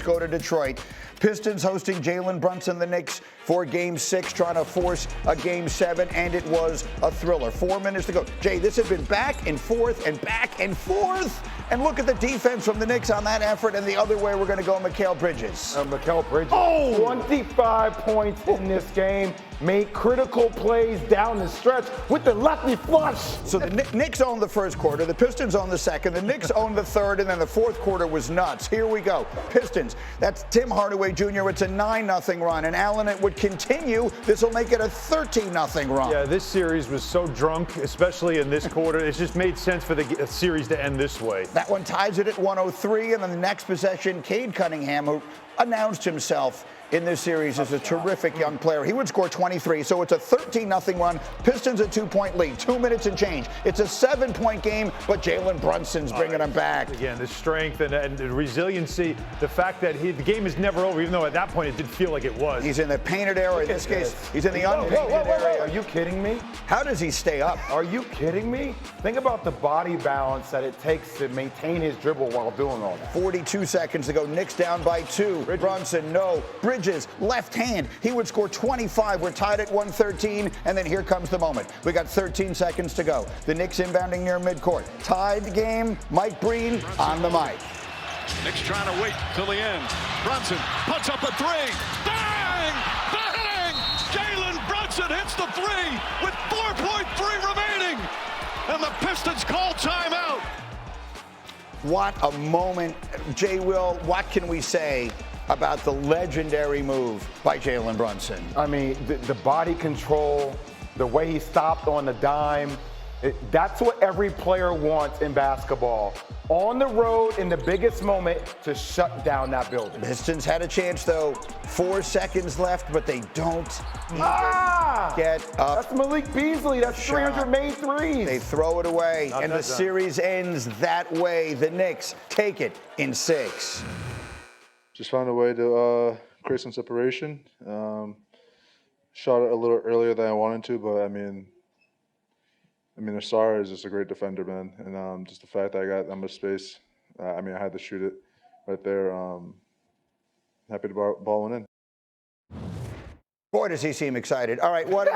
go to Detroit. Pistons hosting Jalen Brunson, the Knicks, for Game 6, trying to force a Game 7, and it was a thriller. 4 minutes to go. Jay, this has been back and forth and back and forth. And look at the defense from the Knicks on that effort, and the other way we're going to go, Mikal Bridges. Mikal Bridges, 25 points in this game, made critical plays down the stretch with the lefty flush. So the Knicks owned the first quarter, the Pistons owned the second, the Knicks owned the third, and then the fourth quarter was nuts. Here we go. Pistons, that's Tim Hardaway Jr. It's a 9-0 run, and Allen, it would continue. This will make it a 13-0 run. Yeah, this series was so drunk, especially in this quarter. It just made sense for the series to end this way. That one ties it at 103, and then the next possession, Cade Cunningham, who announced himself in this series as a terrific young player. He would score 23, so it's a 13-0 run. Pistons a 2-point lead, 2 minutes and change. It's a 7-point game, but Jalen Brunson's bringing them back. Again, the strength and the resiliency, the fact that the game is never over, even though at that point it did feel like it was. He's in the painted area. In this case, he's in the unpainted area. Are you kidding me? How does he stay up? Are you kidding me? Think about the body balance that it takes to maintain his dribble while doing all that. 42 seconds to go. Knicks down by 2. Brunson, no. Bridges, left hand. He would score 25. We're tied at 113, and then here comes the moment. We got 13 seconds to go. The Knicks inbounding near midcourt. Tied game. Mike Breen on the mic. Knicks trying to wait till the end. Brunson puts up a 3. Bang! Bang! Jalen Brunson hits the 3 with 4.3 remaining, and the Pistons call timeout. What a moment. Jay Will, what can we say about the legendary move by Jalen Brunson? I mean, the body control, the way he stopped on the dime, that's what every player wants in basketball. On the road in the biggest moment to shut down that building. Pistons had a chance, though. 4 seconds left, but they don't get up. That's Malik Beasley. That's 300 made threes. They throw it away, and the series ends that way. The Knicks take it in 6. Just found a way to create some separation. Shot it a little earlier than I wanted to, but I mean, the star is just a great defender, man. And just the fact that I got that much space, I had to shoot it right there. Happy to ball one in. Boy, does he seem excited. All right, what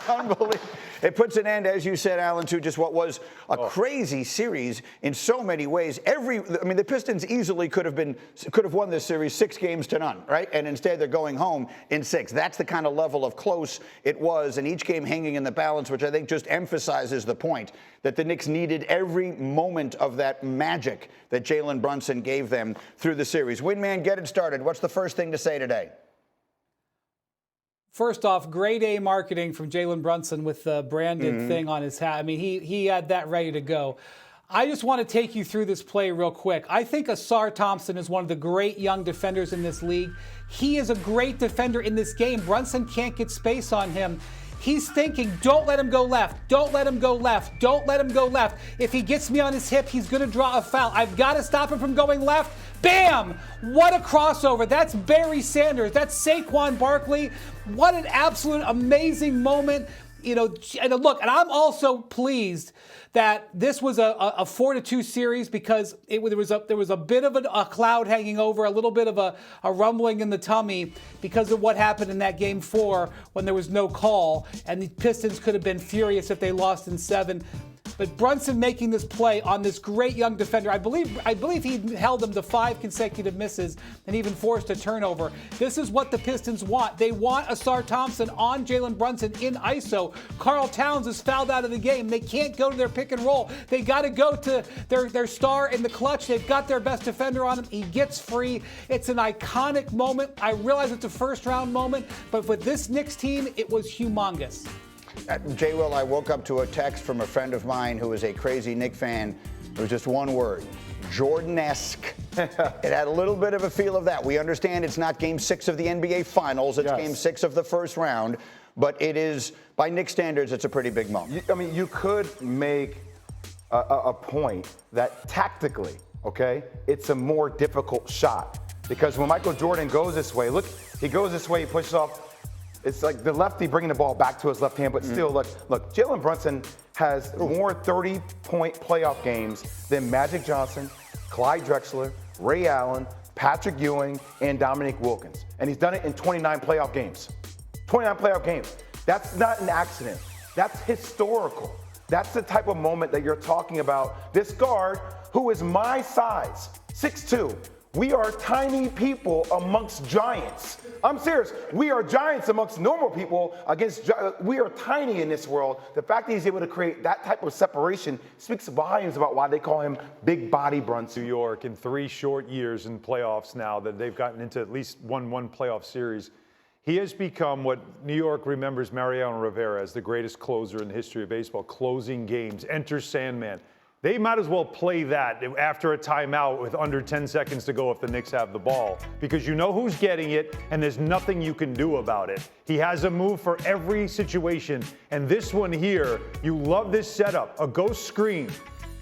unbelievable. It puts an end, as you said, Alan, to just what was a crazy series in so many ways. The Pistons easily could have won this series 6-0, right? And instead they're going home in 6. That's the kind of level of close it was, and each game hanging in the balance, which I think just emphasizes the point that the Knicks needed every moment of that magic that Jalen Brunson gave them through the series. Windman, get it started. What's the first thing to say today? First off, grade A marketing from Jalen Brunson with the branded thing on his hat. I mean, he had that ready to go. I just want to take you through this play real quick. I think Ausar Thompson is one of the great young defenders in this league. He is a great defender in this game. Brunson can't get space on him. He's thinking, don't let him go left. Don't let him go left. Don't let him go left. If he gets me on his hip, he's going to draw a foul. I've got to stop him from going left. Bam! What a crossover. That's Barry Sanders. That's Saquon Barkley. What an absolute amazing moment. And look, and I'm also pleased that this was a 4-2 series because there was a bit of a cloud hanging over, a little bit of a rumbling in the tummy because of what happened in that Game 4 when there was no call, and the Pistons could have been furious if they lost in 7. But Brunson making this play on this great young defender, I believe he held him to 5 consecutive misses and even forced a turnover. This is what the Pistons want. They want Ausar Thompson on Jalen Brunson in ISO. Karl Towns is fouled out of the game. They can't go to their pick and roll. They got to go to their star in the clutch. They've got their best defender on him. He gets free. It's an iconic moment. I realize it's a first-round moment, but with this Knicks team, it was humongous. Jay Will, I woke up to a text from a friend of mine who is a crazy Knicks fan. It was just one word: Jordan-esque. It had a little bit of a feel of that. We understand it's not Game 6 of the NBA Finals. It's Game 6 of the first round. But it is, by Knicks standards, it's a pretty big moment. You could make a point that tactically, it's a more difficult shot. Because when Michael Jordan goes this way, look, he goes this way, he pushes off. It's like the lefty bringing the ball back to his left hand, but still, look, Jalen Brunson has more 30-point playoff games than Magic Johnson, Clyde Drexler, Ray Allen, Patrick Ewing, and Dominique Wilkins. And he's done it in 29 playoff games. 29 playoff games. That's not an accident. That's historical. That's the type of moment that you're talking about. This guard, who is my size, 6'2". We are tiny people amongst giants. I'm serious. We are giants amongst normal people we are tiny in this world. The fact that he's able to create that type of separation speaks volumes about why they call him Big Body Brunson. New York in 3 short years in playoffs now that they've gotten into at least one playoff series. He has become what New York remembers Mariano Rivera as the greatest closer in the history of baseball, closing games, enter Sandman. They might as well play that after a timeout with under 10 seconds to go if the Knicks have the ball, because you know who's getting it and there's nothing you can do about it. He has a move for every situation, and this one here, you love this setup. A ghost screen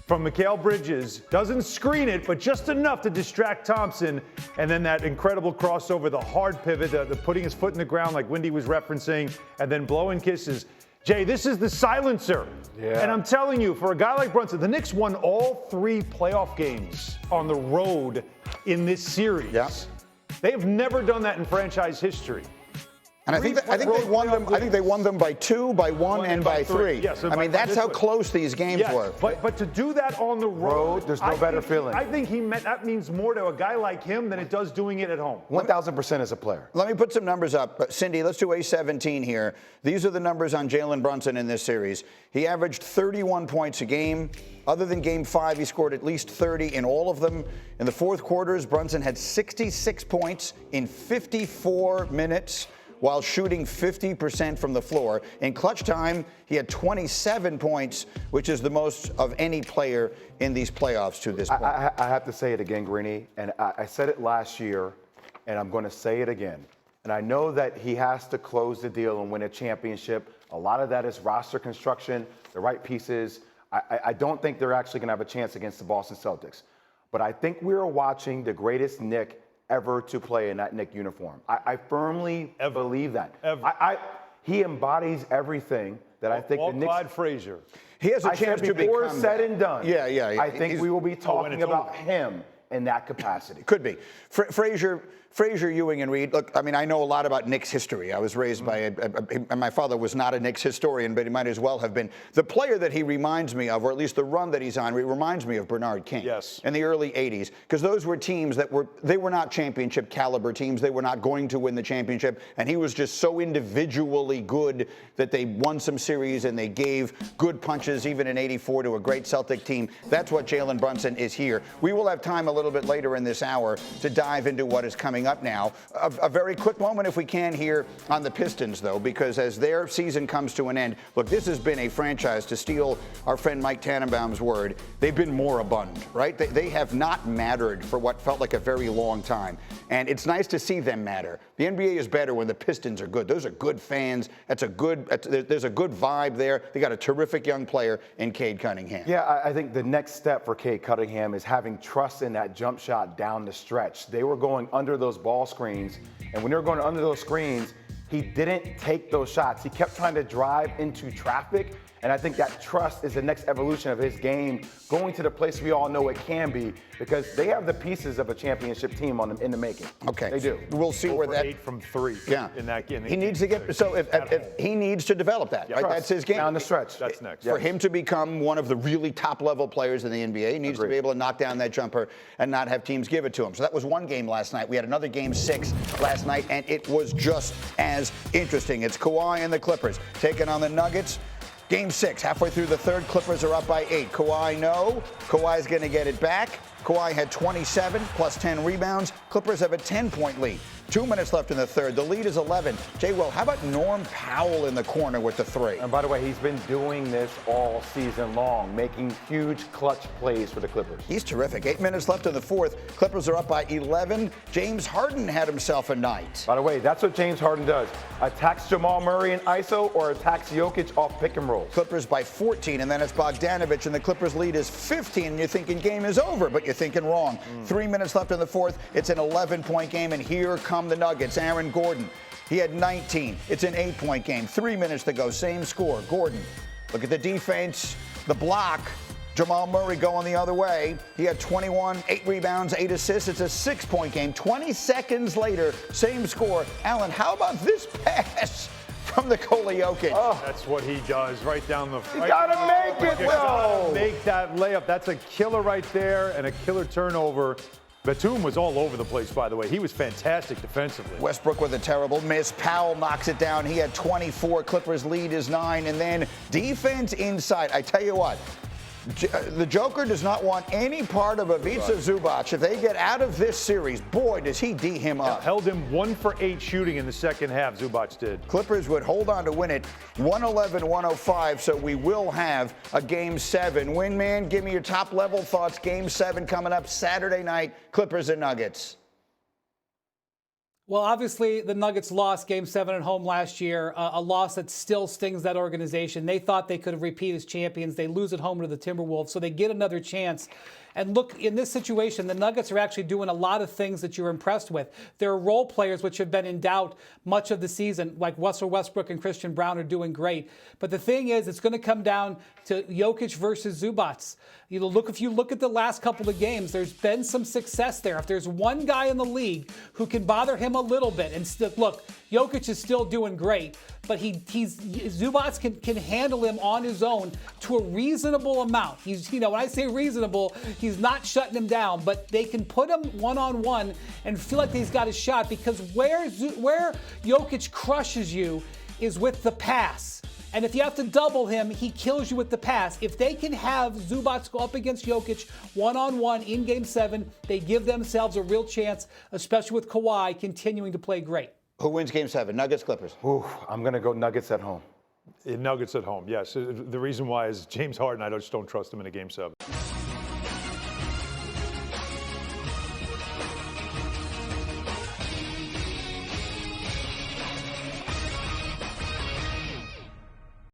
from Mikal Bridges, doesn't screen it, but just enough to distract Thompson, and then that incredible crossover, the hard pivot, the putting his foot in the ground like Windy was referencing, and then blowing kisses. Jay, this is the silencer. Yeah. And I'm telling you, for a guy like Brunson, the Knicks won all 3 playoff games on the road in this series. Yeah. They have never done that in franchise history. And I think they won them. I think they won them by 2, by 1, and by 3. Yes, I mean, that's how close these games were. But to do that on the road, there's no better feeling. I think that means more to a guy like him than it does doing it at home. 1,000% as a player. Let me put some numbers up. Cindy, let's do A17 here. These are the numbers on Jalen Brunson in this series. He averaged 31 points a game. Other than Game 5, he scored at least 30 in all of them. In the fourth quarters, Brunson had 66 points in 54 minutes. While shooting 50% from the floor. In clutch time, he had 27 points, which is the most of any player in these playoffs to this point. I have to say it again, Greeny, and I said it last year, and I'm going to say it again. And I know that he has to close the deal and win a championship. A lot of that is roster construction, the right pieces. I don't think they're actually going to have a chance against the Boston Celtics. But I think we're watching the greatest Knick ever to play in that Knick uniform. I firmly believe that. He embodies everything that I think the Knicks. Clyde Frazier. He has a chance to before become said and done. Yeah. I think we will be talking about him in that capacity. Could be. Frazier, Ewing, and Reed. Look, I mean, I know a lot about Knicks history. I was raised by and my father was not a Knicks historian, but he might as well have been. The player that he reminds me of, or at least the run that he's on, reminds me of Bernard King. Yes. In the early 80s, because those were teams that were not championship caliber teams. They were not going to win the championship, and he was just so individually good that they won some series and they gave good punches, even in '84, to a great Celtic team. That's what Jalen Brunson is here. We will have time a little bit later in this hour to dive into what is coming up now. A very quick moment, if we can, here on the Pistons, though, because as their season comes to an end, look, this has been a franchise, to steal our friend Mike Tannenbaum's word, they've been moribund, right? They have not mattered for what felt like a very long time, and it's nice to see them matter. The NBA is better when the Pistons are good. Those are good fans. There's a good vibe there. They got a terrific young player in Cade Cunningham. Yeah, I think the next step for Cade Cunningham is having trust in that jump shot down the stretch. They were going under those ball screens, and when they were going under those screens, he didn't take those shots. He kept trying to drive into traffic, and I think that trust is the next evolution of his game, going to the place we all know it can be, because they have the pieces of a championship team in the making. Okay, they do. We'll see where that 8 from 3. Yeah, in that game. He needs to get if he needs to develop that. Right, that's his game. Down the stretch. That's next. For him to become one of the really top-level players in the NBA, he needs to be able to knock down that jumper and not have teams give it to him. So that was one game last night. We had another Game 6 last night, and it was just as interesting. It's Kawhi and the Clippers taking on the Nuggets. Game 6, halfway through the third, Clippers are up by 8. Kawhi's going to get it back. Kawhi had 27 plus 10 rebounds. Clippers have a 10-point lead. 2 minutes left in the third. The lead is 11. Jay, well, how about Norm Powell in the corner with the 3? And by the way, he's been doing this all season long, making huge clutch plays for the Clippers. He's terrific. 8 minutes left in the fourth. Clippers are up by 11. James Harden had himself a night. By the way, that's what James Harden does. Attacks Jamal Murray in ISO or attacks Jokic off pick and roll. Clippers by 14, and then it's Bogdanovich, and the Clippers lead is 15, and you're thinking game is over, but you're thinking wrong. 3 minutes left in the fourth. It's an 11-point game, and here come the Nuggets. Aaron Gordon, he had 19. It's an 8-point game. 3 minutes to go. Same score. Gordon, look at the defense, the block. Jamal Murray going the other way. He had 21, 8 rebounds, 8 assists. It's a 6-point game. 20 seconds later, same score. Alan, how about this pass from Nikola Jokic? Oh. That's what he does, right down the. You gotta make it, You gotta though. make that layup. That's a killer right there, and a killer turnover. Batum was all over the place, by the way. He was fantastic defensively. Westbrook with a terrible miss. Powell knocks it down. He had 24. Clippers lead is 9. And then defense inside. I tell you what, the Joker does not want any part of Ivica Zubac. If they get out of this series, boy, does he D him up. Held him 1 for 8 shooting in the second half, Zubac did. Clippers would hold on to win it 111-105, so we will have a Game 7. Windman, give me your top-level thoughts. Game 7 coming up Saturday night, Clippers and Nuggets. Well, obviously, the Nuggets lost Game 7 at home last year, a loss that still stings that organization. They thought they could repeat as champions. They lose at home to the Timberwolves, so they get another chance. And look, in this situation, the Nuggets are actually doing a lot of things that you're impressed with. There are role players which have been in doubt much of the season, like Russell Westbrook and Christian Brown are doing great. But the thing is, it's going to come down to Jokic versus Zubac. If you look at the last couple of games, there's been some success there. If there's one guy in the league who can bother him a little bit, and still, look, Jokic is still doing great, but Zubac can handle him on his own to a reasonable amount. When I say reasonable, he's not shutting him down, but they can put him one-on-one and feel like he's got a shot, because where Jokic crushes you is with the pass. And if you have to double him, he kills you with the pass. If they can have Zubac go up against Jokic one-on-one in Game 7, they give themselves a real chance, especially with Kawhi continuing to play great. Who wins Game 7? Nuggets, Clippers? Ooh, I'm going to go Nuggets at home. Nuggets at home, yes. The reason why is James Harden, I just don't trust him in a Game 7.